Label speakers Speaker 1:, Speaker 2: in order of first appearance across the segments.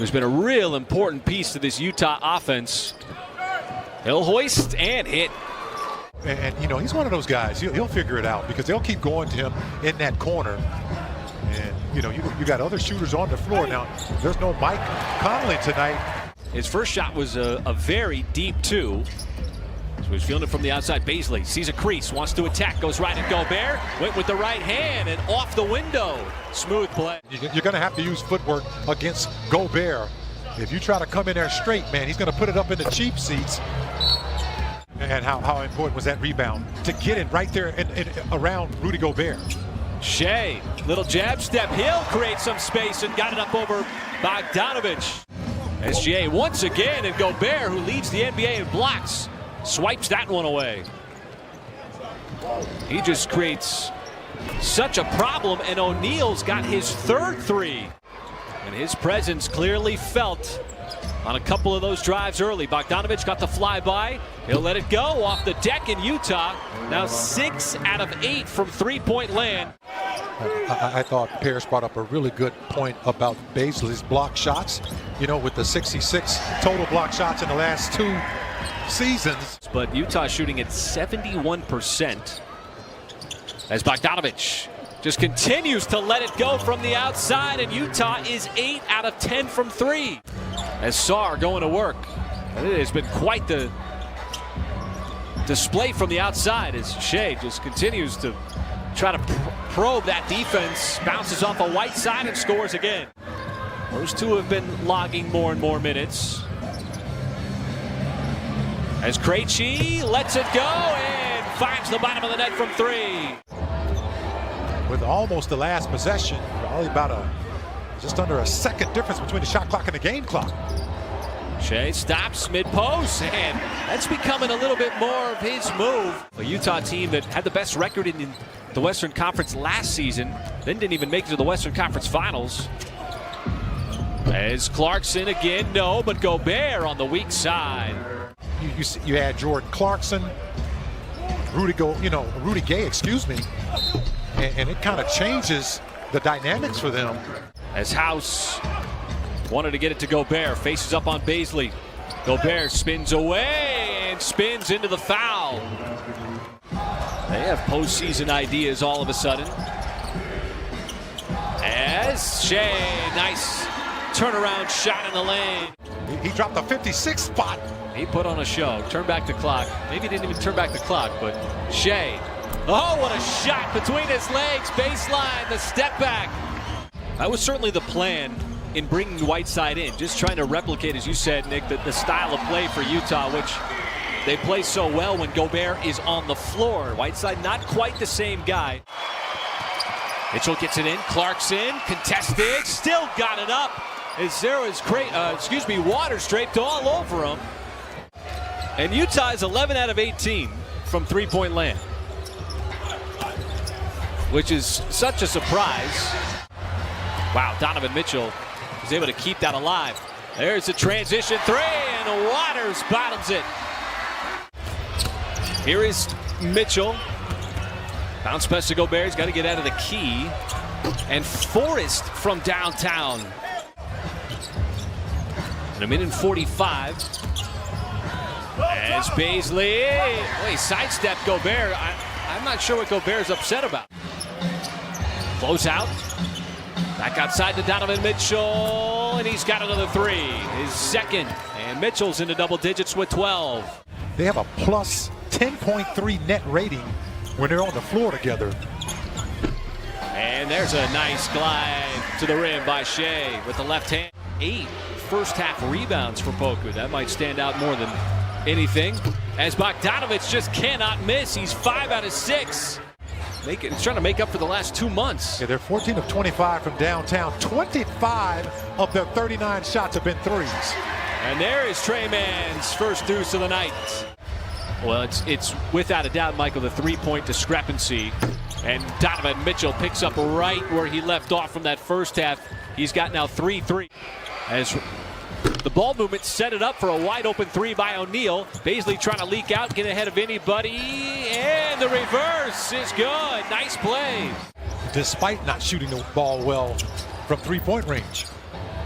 Speaker 1: who's been a real important piece to this Utah offense. He'll hoist and hit.
Speaker 2: And you know, he's one of those guys, he'll figure it out because they'll keep going to him in that corner. And you know, you got other shooters on the floor. Now, there's no Mike Conley tonight.
Speaker 1: His first shot was a very deep two. So he's feeling it from the outside. Baisley sees a crease, wants to attack, goes right at Gobert. Went with the right hand and off the window. Smooth play.
Speaker 2: You're going to have to use footwork against Gobert. If you try to come in there straight, man, he's going to put it up in the cheap seats. And how important was that rebound to get it right there around Rudy Gobert.
Speaker 1: Shea, little jab step. He'll create some space and got it up over Bogdanovich. SGA once again, and Gobert, who leads the NBA in blocks, swipes that one away. He just creates such a problem, and O'Neal's got his third three. And his presence clearly felt on a couple of those drives early. Bogdanovich got the flyby. He'll let it go off the deck in Utah. Now 6 out of 8 from three-point land.
Speaker 2: I thought Parrish brought up a really good point about Baisley's block shots. You know, with the 66 total block shots in the last 2 seasons.
Speaker 1: But Utah shooting at 71%. As Bogdanovich just continues to let it go from the outside, and Utah is 8 out of 10 from 3. As Sarr going to work. And it has been quite the display from the outside as Shea just continues to try to probe that defense. Bounces off a Whiteside and scores again. Those two have been logging more and more minutes. As Krejci lets it go and finds the bottom of the net from 3.
Speaker 2: With almost the last possession, only about just under a second difference between the shot clock and the game clock.
Speaker 1: Shea stops mid-post, and that's becoming a little bit more of his move. A Utah team that had the best record in the Western Conference last season, then didn't even make it to the Western Conference Finals. As Clarkson again, no, but Gobert on the weak side.
Speaker 2: You had Jordan Clarkson, Rudy Gay, excuse me, and it kind of changes the dynamics for them.
Speaker 1: As House wanted to get it to Gobert, faces up on Baisley. Gobert spins away and spins into the foul. They have postseason ideas all of a sudden. As Shea, nice turnaround shot in the lane.
Speaker 2: He dropped the 56 spot.
Speaker 1: He put on a show. Turn back the clock. Maybe he didn't even turn back the clock, but Shea. Oh, what a shot between his legs. Baseline, the step back. That was certainly the plan in bringing Whiteside in. Just trying to replicate, as you said, Nick, the style of play for Utah, which they play so well when Gobert is on the floor. Whiteside not quite the same guy. Mitchell gets it in. Clarkson contested. Still got it up. As there was water draped all over him. And Utah is 11 out of 18 from three-point land, which is such a surprise. Wow, Donovan Mitchell was able to keep that alive. There's a transition 3, and Waters bottoms it. Here is Mitchell. Bounce pass to Gobert. He's got to get out of the key. And Forrest from downtown. And a minute and 45. As Baisley, he sidestepped Gobert. I'm not sure what Gobert's upset about. Close out. Back outside to Donovan Mitchell, and he's got another 3. His second, and Mitchell's into double digits with 12.
Speaker 2: They have a plus 10.3 net rating when they're on the floor together.
Speaker 1: And there's a nice glide to the rim by Shea with the left hand. 8 first half rebounds for Poku. That might stand out more than anything, as Bogdanovich just cannot miss. He's 5 out of 6. He's trying to make up for the last 2 months.
Speaker 2: Yeah, they're 14 of 25 from downtown. 25 of their 39 shots have been threes.
Speaker 1: And there is Trey Mann's first deuce of the night. Well, it's without a doubt, Michael, the three-point discrepancy. And Donovan Mitchell picks up right where he left off from that first half. He's got now 3 threes. As the ball movement set it up for a wide-open 3 by O'Neal. Baisley trying to leak out, get ahead of anybody, and the reverse is good. Nice play.
Speaker 2: Despite not shooting the ball well from three-point range.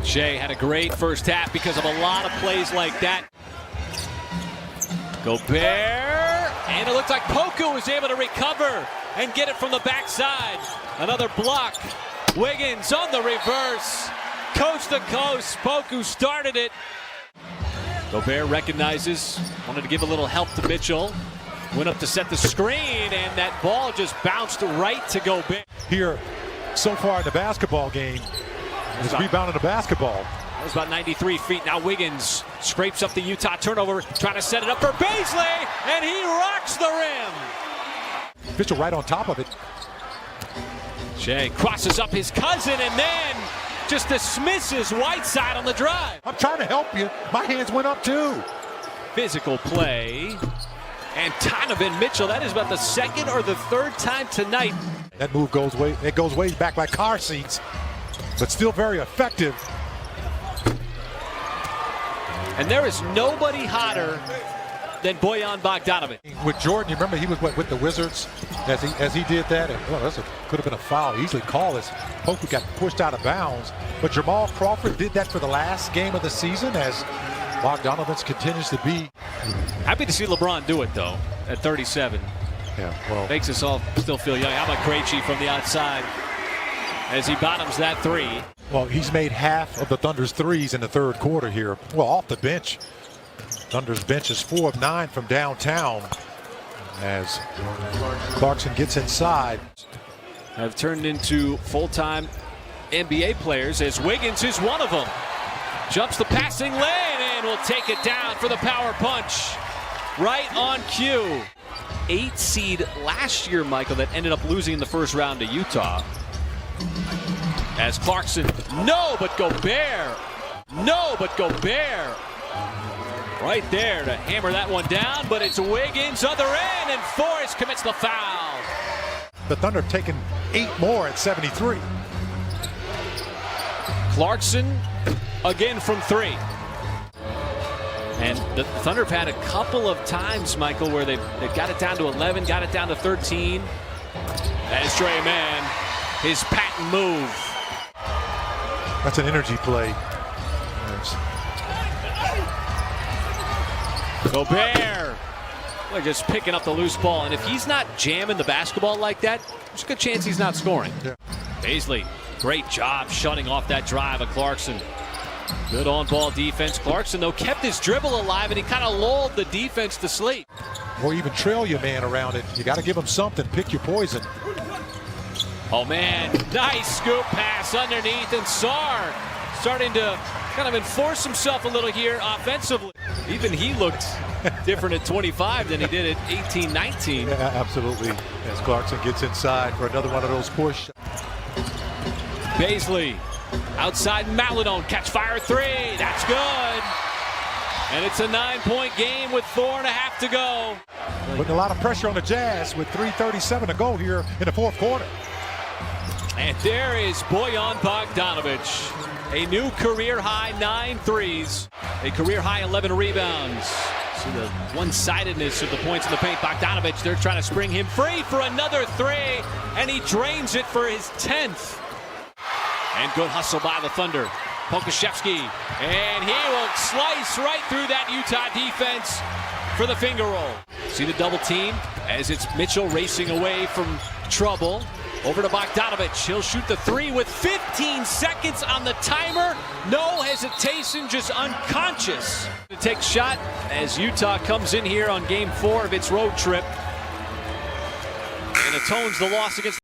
Speaker 1: Shea had a great first half because of a lot of plays like that. Gobert, and it looked like Poku was able to recover and get it from the backside. Another block. Wiggins on the reverse. Coast to coast. Poku started it. Gobert recognizes, wanted to give a little help to Mitchell. Went up to set the screen, and that ball just bounced right to Gobert.
Speaker 2: Here, so far in the basketball game, is rebounding the basketball.
Speaker 1: That was about 93 feet. Now Wiggins scrapes up the Utah turnover, trying to set it up for Beasley, and he rocks the rim.
Speaker 2: Mitchell right on top of it.
Speaker 1: Shea crosses up his cousin and then just dismisses Whiteside on the drive.
Speaker 2: I'm trying to help you. My hands went up too.
Speaker 1: Physical play. And Donovan Mitchell, that is about the second or the third time tonight.
Speaker 2: That move goes way back like car seats, but still very effective.
Speaker 1: And there is nobody hotter than Bojan Bogdanovic.
Speaker 2: With Jordan, you remember he was with the Wizards as he did that, and could have been a foul. Easily called as Poku got pushed out of bounds. But Jamal Crawford did that for the last game of the season as Bogdanovic continues to be.
Speaker 1: Happy to see LeBron do it though at 37.
Speaker 2: Yeah, well,
Speaker 1: makes us all still feel young. How about Krejci from the outside as he bottoms that three?
Speaker 2: Well, he's made half of the Thunder's threes in the third quarter here. Well, off the bench. Thunder's bench is 4 of 9 from downtown as Clarkson gets inside.
Speaker 1: Have turned into full-time NBA players as Wiggins is one of them. Jumps the passing lane and will take it down for the power punch. Right on cue. 8 seed last year, Michael, that ended up losing in the first round to Utah. As Clarkson, no, but Gobert. No, but Gobert. Right there to hammer that one down, but it's Wiggins other end, and Forrest commits the foul.
Speaker 2: The Thunder have taken 8 more at 73.
Speaker 1: Clarkson again from 3. And the Thunder have had a couple of times, Michael, where they've got it down to 11, got it down to 13. As Dre Man, his patent move.
Speaker 2: That's an energy play.
Speaker 1: Gobert, well, just picking up the loose ball. And if he's not jamming the basketball like that, there's a good chance he's not scoring.
Speaker 2: Yeah.
Speaker 1: Beasley, great job shutting off that drive of Clarkson. Good on-ball defense. Clarkson, though, kept his dribble alive, and he kind of lulled the defense to sleep.
Speaker 2: Or even trail your man around it. You got to give him something. Pick your poison.
Speaker 1: Oh, man. Nice scoop pass underneath, and Sarr starting to kind of enforce himself a little here offensively. Even he looked different at 25 than he did at 18, 19.
Speaker 2: Yeah, absolutely. As Clarkson gets inside for another one of those push.
Speaker 1: Beasley outside Maladon, catch fire 3. That's good. And it's a 9-point game with 4.5 to go.
Speaker 2: Putting a lot of pressure on the Jazz with 3:37 to go here in the fourth quarter.
Speaker 1: And there is Bojan Bogdanovic. A new career high 9 threes. A career high 11 rebounds. See the one-sidedness of the points in the paint. Bogdanovic, they're trying to spring him free for another 3. And he drains it for his 10th. And good hustle by the Thunder. Pokusevski, and he will slice right through that Utah defense for the finger roll. See the double team as it's Mitchell racing away from trouble. Over to Bogdanovic. He'll shoot the 3 with 15 seconds on the timer. No hesitation, just unconscious. To take shot as Utah comes in here on game 4 of its road trip and atones the loss against